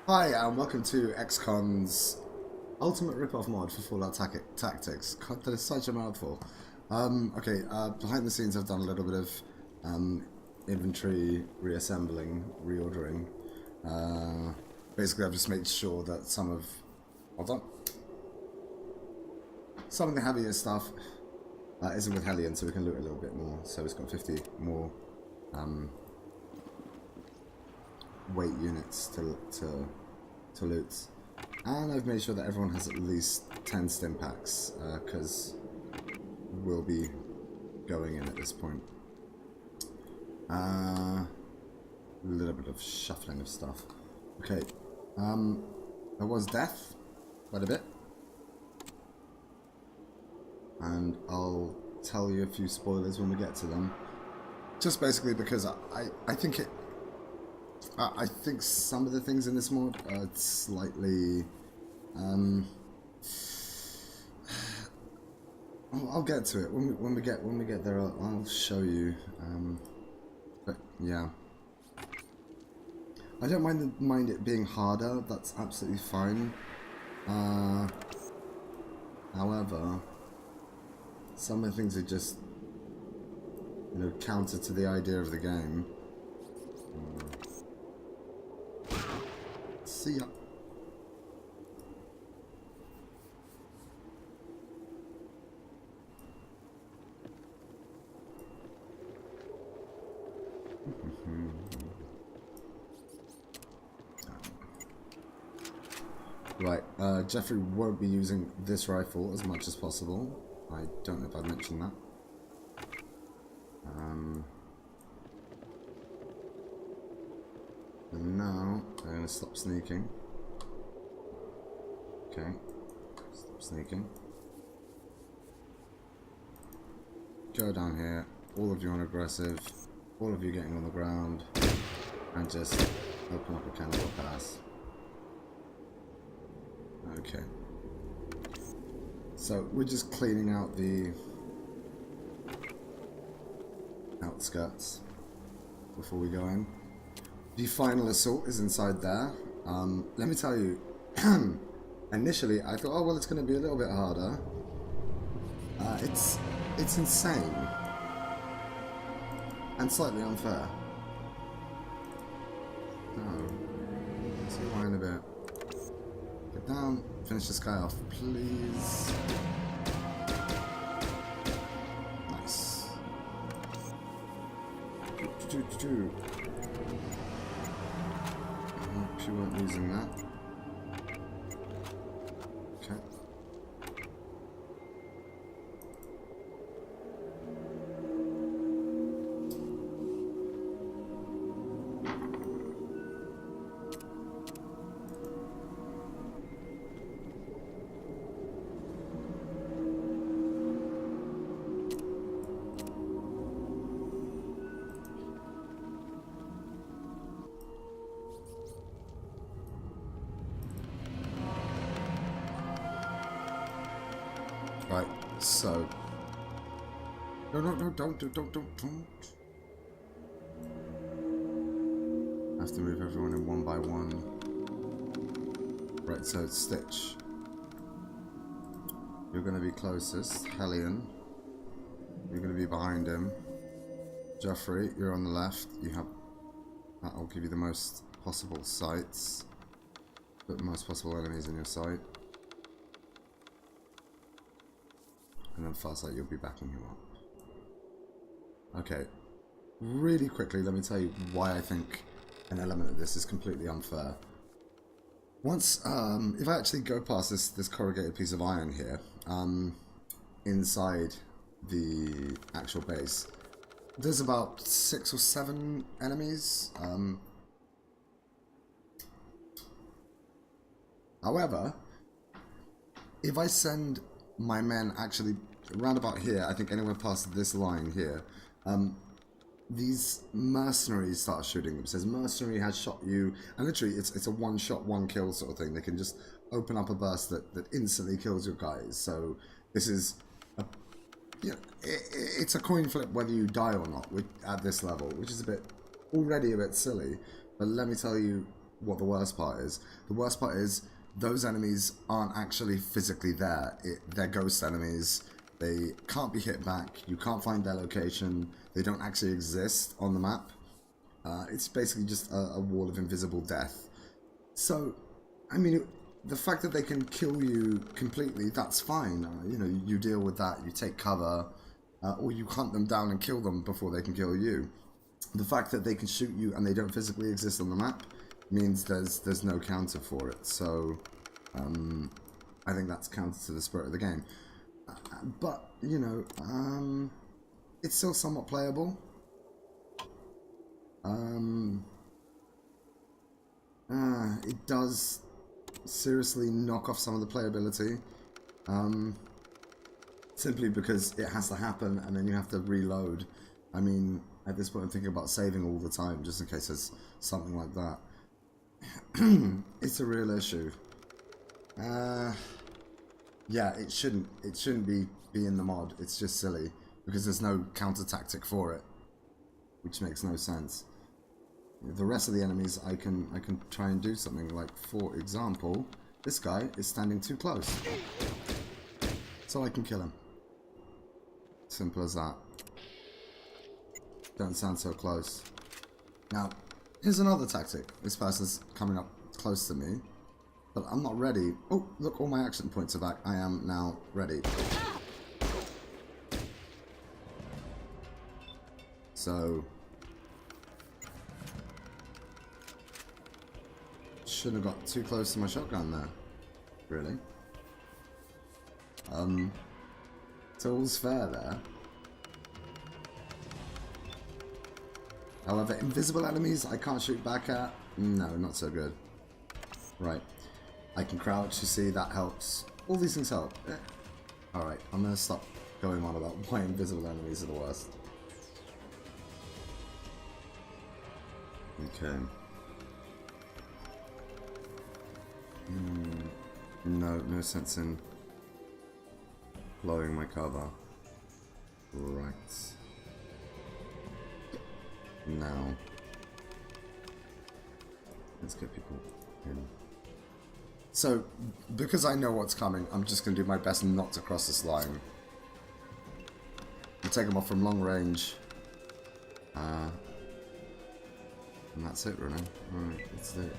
Hi, and welcome to XCon's ultimate rip-off mod for Fallout Tactics. God, that is such a mouthful. Behind the scenes I've done a little bit of inventory reassembling, reordering. Basically I've just made sure that some of the heavier stuff isn't with Hellion, so we can loot a little bit more. So it's got 50 more weight units to loot, and I've made sure that everyone has at least 10 stim packs because we'll be going in at this point. A little bit of shuffling of stuff. Okay, there was death quite a bit, and I'll tell you a few spoilers when we get to them. Just basically because I think some of the things in this mod are slightly I'll get to it when we get there. I'll show you. But yeah, I don't mind it being harder. That's absolutely fine. However, some of the things are just counter to the idea of the game. See ya. Right, Jeffrey won't be using this rifle as much as possible. I don't know if I mentioned that. And now I'm going to stop sneaking. Okay, stop sneaking. Go down here, all of you on aggressive, all of you getting on the ground, and just open up a cannibal pass. Okay. So we're just cleaning out the outskirts before we go in. The final assault is inside there. Let me tell you, initially I thought, oh well, it's going to be a little bit harder. It's insane and slightly unfair. Oh, see why in a bit. Get down, finish this guy off, please. Nice. I hope you weren't losing that. Okay. Right, so no, don't. I have to move everyone in one by one. Right, so it's Stitch. You're going to be closest. Hellion, you're going to be behind him. Jeffrey, you're on the left. That'll give you the most possible sights, put the most possible enemies in your sight. And then Farsight, you'll be backing him up. Okay, really quickly, let me tell you why I think an element of this is completely unfair. Once, if I actually go past this corrugated piece of iron here, inside the actual base, there's about 6 or 7 enemies. However, if I send my men actually around about here, I think anywhere past this line here, these mercenaries start shooting them. It says mercenary has shot you, and literally it's a one shot, one kill sort of thing. They can just open up a burst that instantly kills your guys. So this is it's a coin flip whether you die or not at this level, which is already a bit silly. But let me tell you, what the worst part is. The worst part is those enemies aren't actually physically there. They're ghost enemies. They can't be hit back. You can't find their location. They don't actually exist on the map. It's basically just a wall of invisible death. So, I mean, the fact that they can kill you completely, that's fine. You know, you deal with that. You take cover. Or you hunt them down and kill them before they can kill you. The fact that they can shoot you and they don't physically exist on the map means there's no counter for it. So I think that's counter to the spirit of the game. But you know, it's still somewhat playable. It does seriously knock off some of the playability. Simply because it has to happen and then you have to reload. I mean, at this point I'm thinking about saving all the time just in case there's something like that. It's a real issue. Yeah, it shouldn't be in the mod. It's just silly because there's no counter tactic for it, which makes no sense. The rest of the enemies I can try and do something like, for example, this guy is standing too close, so I can kill him. Simple as that. Don't stand so close. Now, here's another tactic. This person's coming up close to me, but I'm not ready. Oh, look, all my action points are back. I am now ready. So, shouldn't have got too close to my shotgun there. Really? So all's fair there. However, invisible enemies I can't shoot back at. No, not so good. Right. I can crouch, you see, that helps. All these things help. Yeah. Alright, I'm gonna stop going on about why invisible enemies are the worst. Okay. No sense in blowing my cover. Right. Now, let's get people in. So, because I know what's coming, I'm just going to do my best not to cross this line. I'll take them off from long range. And that's it, really. Alright, let's do it.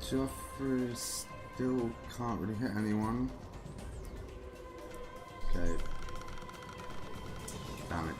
Joffrey still can't really hit anyone. Okay. Damn it.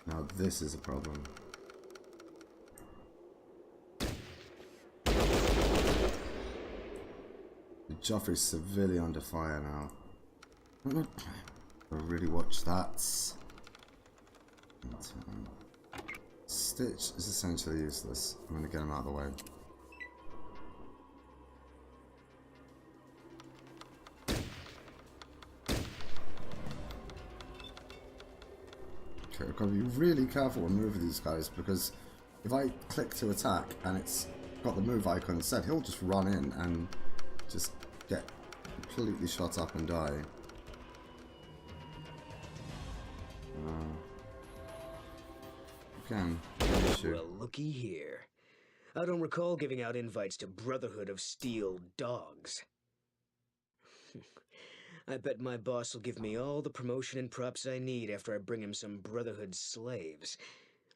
Now this is a problem. Joffrey's severely under fire now. I really watch that. Stitch is essentially useless. I'm going to get him out of the way. Okay, I've got to be really careful when moving these guys because if I click to attack and it's got the move icon instead, he'll just run in and just get completely shot up and die. Again, well, looky here. I don't recall giving out invites to Brotherhood of Steel Dogs. I bet my boss will give me all the promotion and props I need after I bring him some Brotherhood slaves.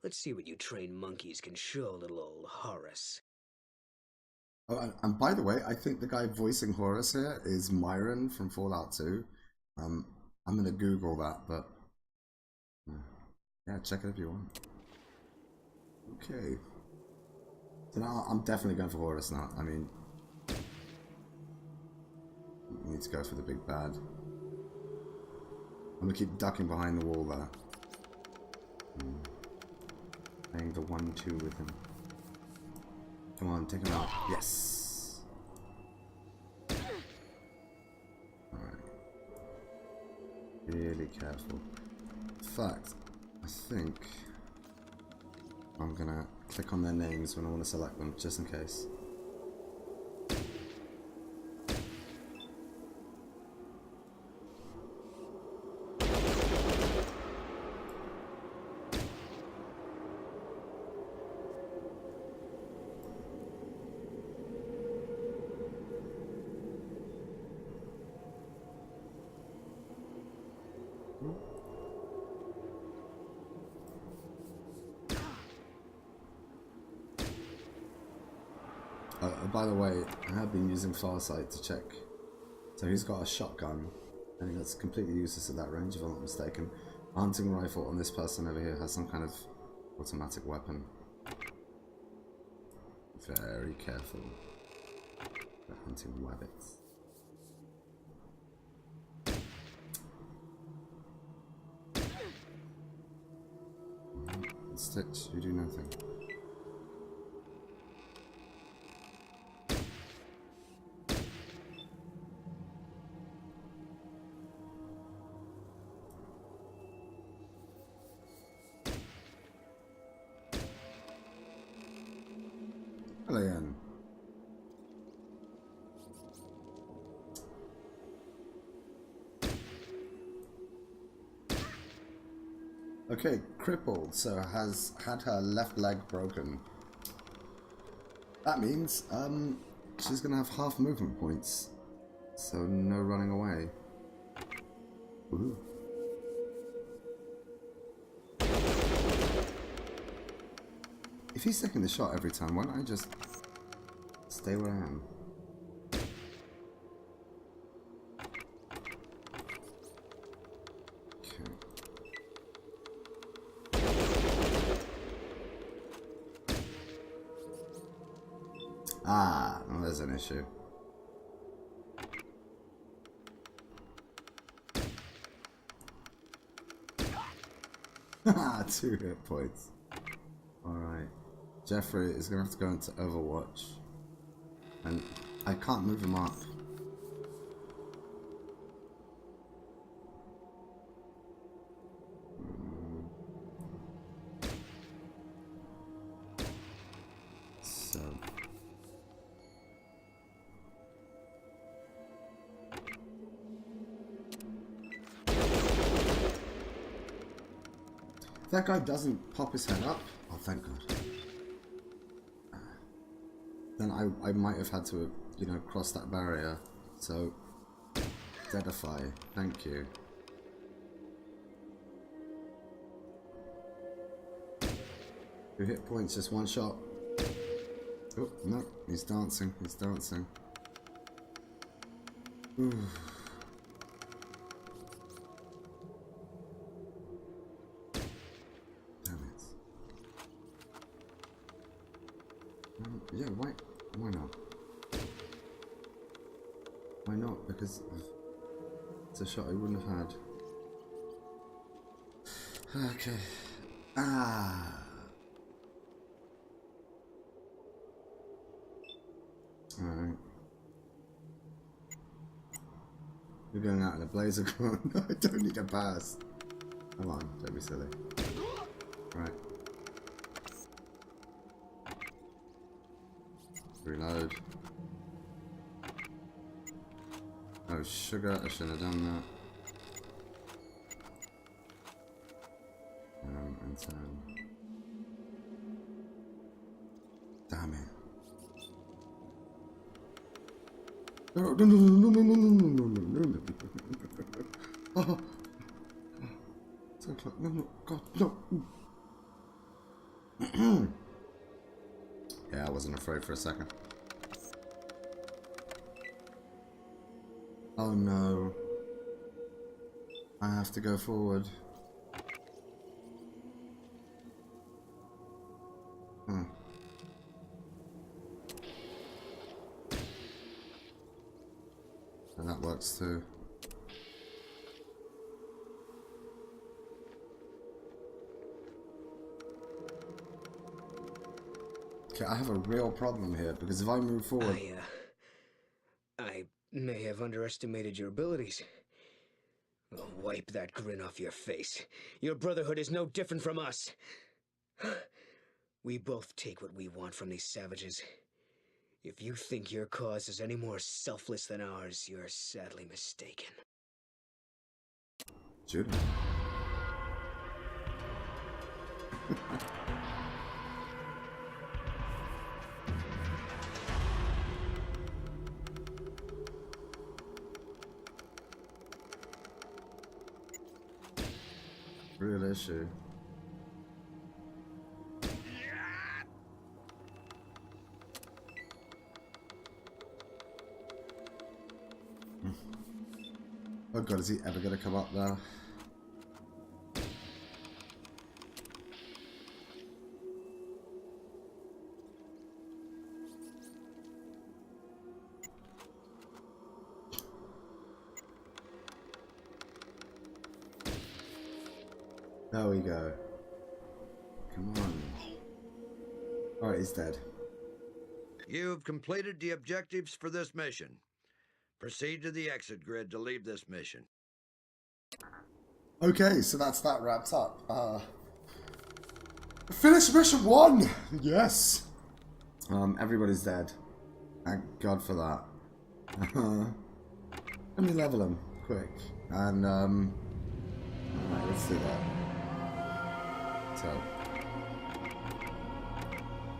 Let's see what you trained monkeys can show little old Horace. Oh, and by the way, I think the guy voicing Horus here is Myron from Fallout 2. I'm gonna Google that, but yeah, check it if you want. Okay. So now I'm definitely going for Horus now. I mean, I need to go for the big bad. I'm gonna keep ducking behind the wall there. Playing the 1-2 with him. Come on, take him out. Yes! Alright. Really careful. In fact, I think I'm gonna click on their names when I want to select them, just in case. By the way, I have been using Farsight to check. So he's got a shotgun. I think that's completely useless at that range, if I'm not mistaken. A hunting rifle on this person over here has some kind of automatic weapon. Very careful. They're hunting rabbits. Stitch, you do nothing. Hello, Ian. Okay, crippled, so has had her left leg broken. That means, she's gonna have half movement points. So no running away. Ooh. If he's taking the shot every time, why don't I just stay where I am? Ah, well, there's an issue. Haha, 2 hit points. Alright. Jeffrey is going to have to go into Overwatch. And I can't move him up. So... if that guy doesn't pop his head up, oh thank God, then I might have had to, you know, cross that barrier. So, Deadify, thank you. 2 hit points, just 1 shot. Oh, no, he's dancing, he's dancing. Ooh. Yeah, why not? Why not? Because it's a shot I wouldn't have had. Okay. Ah. Alright. You're going out in a blazer. No, I don't need a pass. Come on, don't be silly. Right. Reload. Oh, sugar, I should have done that. And turn. Damn it. No, no, no, no, no, no, no, no, no, no, no. 10 o'clock, no, no, God, no. Yeah, I wasn't afraid for a second. Oh no. I have to go forward. Hmm. And that works too. Okay, I have a real problem here, because if I move forward... I may have underestimated your abilities. Oh, wipe that grin off your face. Your brotherhood is no different from us. We both take what we want from these savages. If you think your cause is any more selfless than ours, you're sadly mistaken. Judah. Real issue. Oh god, is he ever gonna come up there? There we go. Come on. Alright, he's dead. You've completed the objectives for this mission. Proceed to the exit grid to leave this mission. Okay, so that's that wrapped up. Finish mission 1! Yes! Everybody's dead. Thank God for that. Let me level him, quick. And, alright, let's do that. So.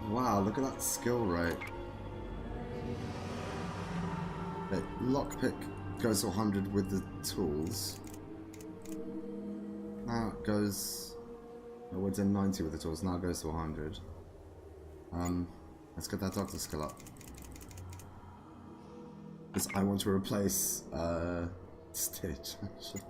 Wow, look at that skill rate. Okay, lockpick goes to 100 with the tools. Now it goes... Oh, it's in 90 with the tools, now it goes to 100. Let's get that doctor skill up. Because I want to replace, Stitch, actually.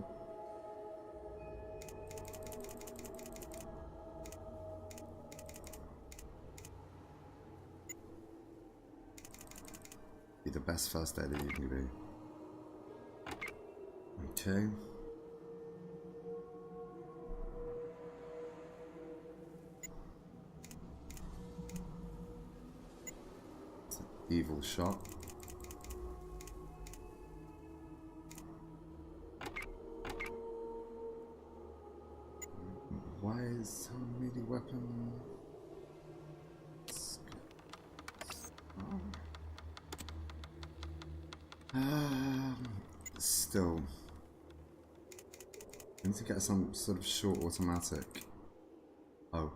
Be the best first aider you can be. Okay. It's an evil shot. Why is so many weapons? Still, I need to get some sort of short automatic. Oh.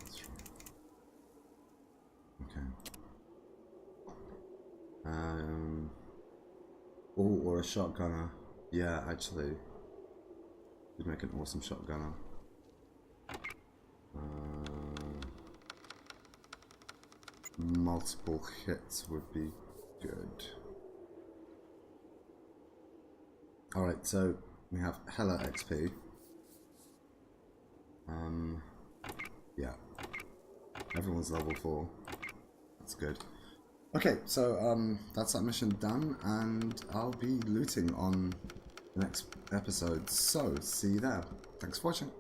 That's right. Okay. Oh, or a shotgunner. Yeah, actually, you'd make an awesome shotgunner. Multiple hits would be good. Alright, so we have hella XP. Yeah. Everyone's level 4. That's good. Okay, so that's that mission done, and I'll be looting on the next episode. So, see you there. Thanks for watching.